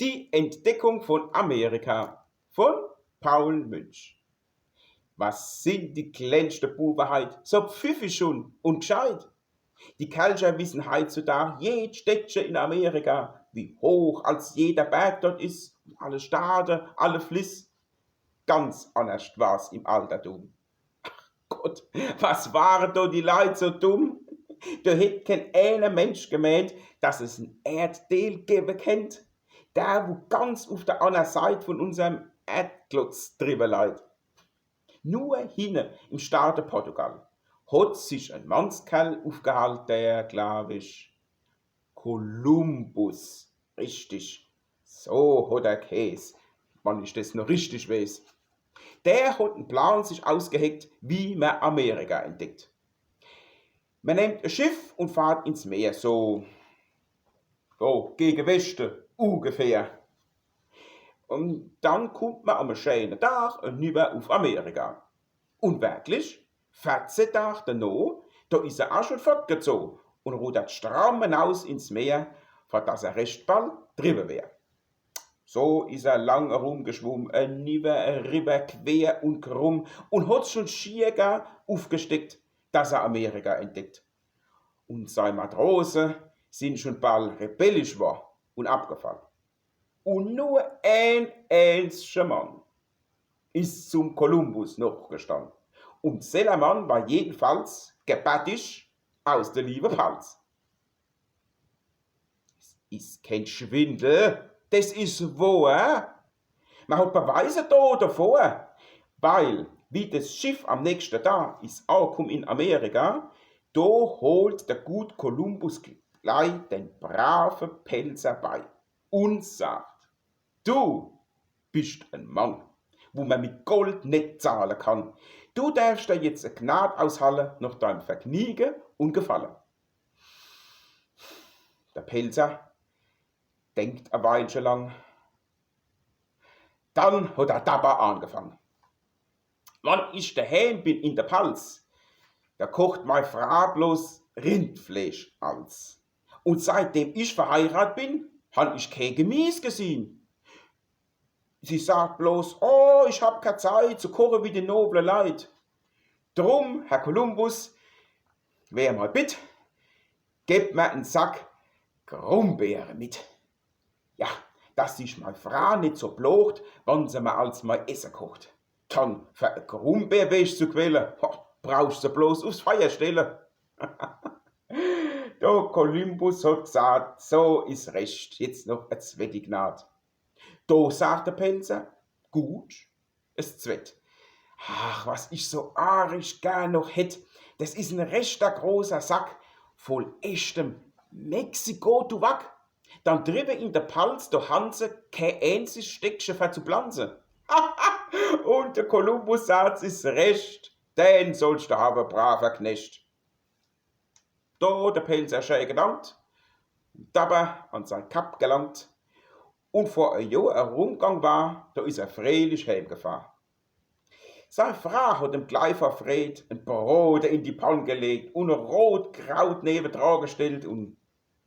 Die Entdeckung von Amerika von Paul Münch. Was sind die kleinsten Buben heut? So pfiffig schon und gescheit. Die Kälscher wissen heutzutage jedes Städtchen in Amerika, wie hoch als jeder Berg dort ist, alle Staaten, alle Flüsse. Ganz anders war's im Altertum. Gott, was waren da die Leute so dumm? Da hätte kein einer Mensch gemeint, dass es ein Erdteil geben kennt. Der, wo ganz auf der anderen Seite von unserem Erdklotz drüber liegt. Nur hinten im Staat Portugal hat sich ein Mannskerl aufgehalten, der, glaub ich, Kolumbus. Richtig. So hat er Käse, wenn ich das noch richtig weiß. Der hat einen Plan sich ausgeheckt, wie man Amerika entdeckt. Man nimmt ein Schiff und fährt ins Meer, so gegen Westen, ungefähr. Und dann kommt man am schönen Tag rüber auf Amerika. Und wirklich, 14 Tage danach, da ist er auch schon fortgezogen und rudert stramm hinaus ins Meer, vor dass er recht bald drüber wäre. So ist er lang herumgeschwommen, nüber, rüber, quer und krumm und hat schon schier gar aufgesteckt, dass er Amerika entdeckt. Und seine Matrosen sind schon bald rebellisch war und abgefallen. Und nur ein einziger Mann ist zum Kolumbus noch gestanden. Und dieser Mann war jedenfalls gebärtig aus der lieben Pfalz. Das ist kein Schwindel, das ist wahr. Man hat Beweise da davor, weil, wie das Schiff am nächsten Tag ist angekommen in Amerika, da holt der gut Kolumbus gleich den braven Pelzer bei und sagt: Du bist ein Mann, wo man mit Gold nicht zahlen kann. Du darfst dir jetzt eine Gnade aushalten nach deinem Vergnügen und Gefallen. Der Pelzer denkt ein Weilchen lang. Dann hat er dabei angefangen. Wann ich daheim bin in der Pfalz, da kocht meine Frau bloß Rindfleisch als. Und seitdem ich verheiratet bin, han ich kein Gemüse gesehen. Sie sagt bloß, oh, ich hab keine Zeit zu kochen wie die noble Leid. Drum, Herr Kolumbus, wer mal bitt, gebt mir einen Sack Grumbeeren mit. Ja, dass sich meine Frau nicht so blocht, wenn sie mir als mal Essen kocht. Dann für ein Grumbeerwäsch zu quälen, brauchst du bloß aufs Feuer stellen. Der Kolumbus hat gesagt, so ist recht, jetzt noch eine zweite Gnade. Da sagt der Pelzer, gut, es zwett. Ach, was ich so arisch gern noch hätt, das ist ein rechter großer Sack voll echtem Mexiko-Tuwak. Dann drüber in der Palz, da Hanse kein einziges Steckchen für zu pflanzen. Und der Kolumbus sagt, es ist recht, den sollst du haben, braver Knecht. Da der Pelzer schön gedankt, dabei an sein Kap gelangt, und vor ein Jahr ein Rundgang war, da ist er freilich heimgefahren. Seine Frau hat ihm gleich verfreut, ein Brot in die Panne gelegt und ein Rotkraut nebendran gestellt und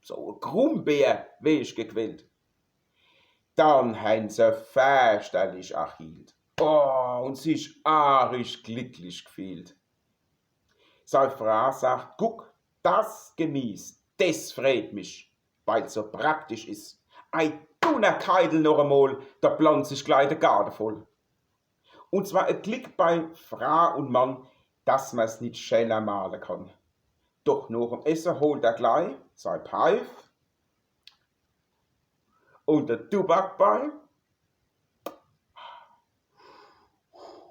so ein Grumbeerwäsch gequält. Dann haben sie fürchterlich achilt. Oh, und sich arisch glücklich gefühlt. Seine Frau sagt, guck, das Gemüse, das freut mich, weil es so praktisch ist. Ei Dunnerkeidel noch einmal, da pflanzt sich gleich der Garten voll. Und zwar ein Glück bei Frau und Mann, dass man's nicht schöner malen kann. Doch nach dem Essen holt er gleich sein Pfeif und der Tubak bei.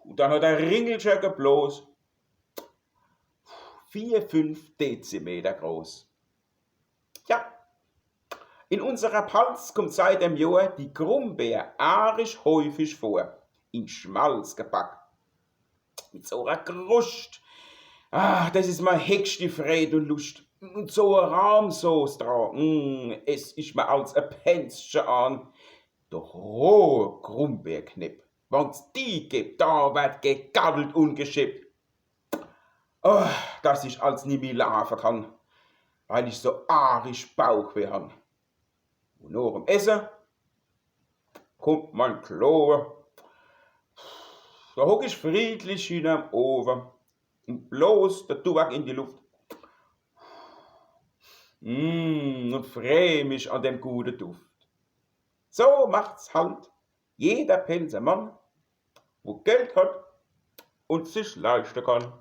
Und dann hat er Ringelschöcke bloß 4-5 Dezimeter groß. Ja, in unserer Pfalz kommt seit dem Jahr die Grumbeer arisch häufig vor. In Schmalz gepackt. Mit so einer Krust. Ah, das ist mein höchste Freude und Lust. Und so eine Rahmsauce dran. Es ist mir als ein Pänzchen an. Doch rohe Grumbeerknipp. Wenn's die gibt, da wird gegabbelt und geschippt. Oh, dass ich als nie mehr laufen kann, weil ich so arisch Bauchweh habe. Und nach dem Essen kommt mein Kloe. Da hock ich friedlich hinterm Ofen und bloß der Tubak in die Luft. Und freu mich an dem guten Duft. So macht's halt jeder Pelzer Mann, wo Geld hat und sich leisten kann.